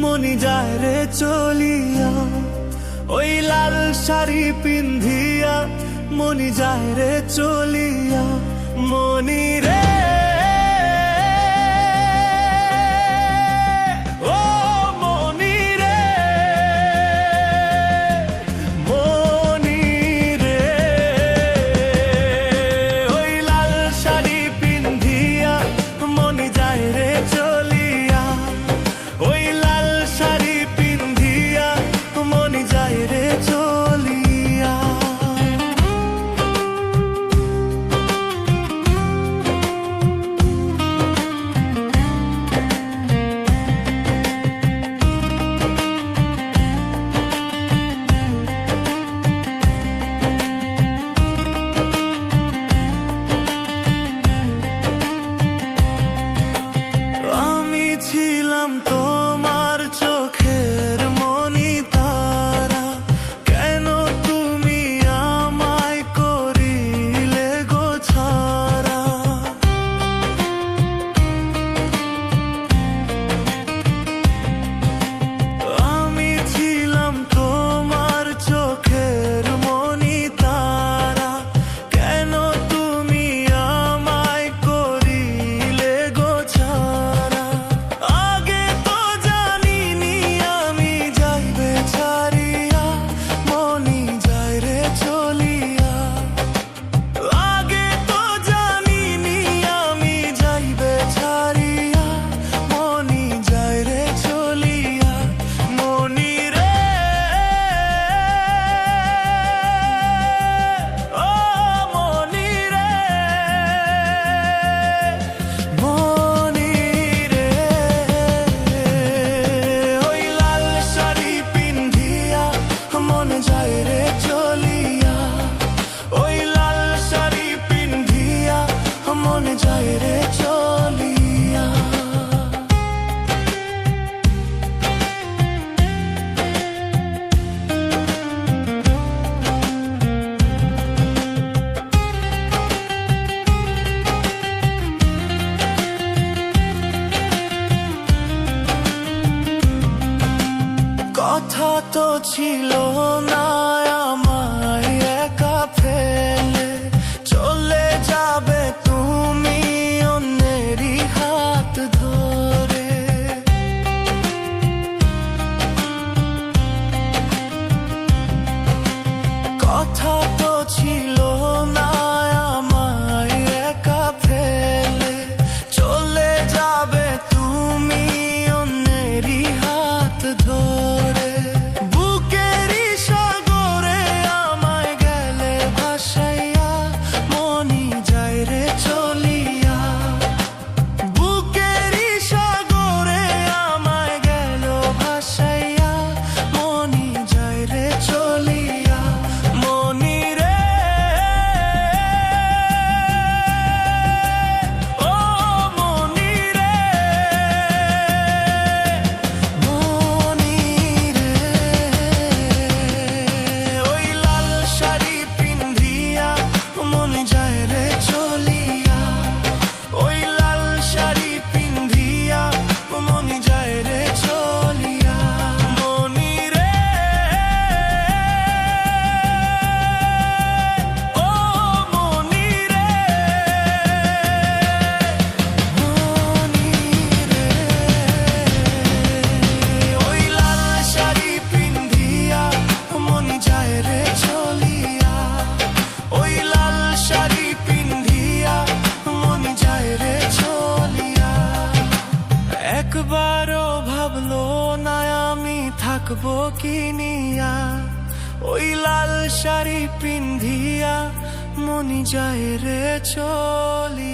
মনি যায় রে চলিয়া। ওই লাল শাড়ি পিন্ধিয়া মনি যায় রে চলিয়া। মনি রে ও মনি রে, মনি রে। ওই লাল শাড়ি পিন্ধিয়া মনি যায় রে চলিয়া। ওই লাল শাড়ি পিন্ধিয়া মনি যায় রে চলিয়া। আমি ছিলাম তোমার চোখের মনি তারা, কেন তুমি আমায় করিলে গো ছাড়া। আমি ছিলাম তোমার চোখের মনি তারা, কেন তুমি আমায় করিলে গো ছাড়া। আগে তো জানিনি আমি যাইবে ছাড়িয়া, মনি যায় রে চলিয়া। আগে তো জানিনি আমি যাইবে ছাড়িয়া, মনি যায় রে চলিয়া। মনি রে ও মনি রে, মনি রে। ওই লাল শাড়ি পিন্ধিয়া মন যায় রে চলিয়া। ওই লাল শাড়ি পিন্ধিয়া মন যায় রে চলিয়া। কথা তো ছিল না আমায় একা ফেলে চলে যাবে তুমি অন্যেরই হাত ধরে। কথা তো ছিল না আমায় একা ফেলে চলে যাবে তুমি অন্যেরই হাত ধরে। বুকেরই সাগরে আমায় গেলে ভাসাইয়া, মনি যায় রে চলিয়া। বুকেরই সাগরে আমায় গেল ভাসাইয়া, মনি যায় রে চলিয়া। মনি রে ও মনি রে, মনি রে। ওই লাল শাড়ি পিন্ধিয়া মনি যায় রে চলিয়া। ওই লাল শাড়ি পিন্ধিয়া মনি যায় রে চলিয়া। মনি রে ও মনি রে, মনি রে। ওই লাল শাড়ি পিন্ধিয়া মনি যায় রে চলিয়া। ওই লাল শাড়ি পিন্ধিয়া মনি যায় রে চলিয়া। একবারও ভাবলো না আমি থাকবো কি নিয়া। ওই লাল শাড়ি পিন্ধিয়া মনি যায় রে চলিয়া।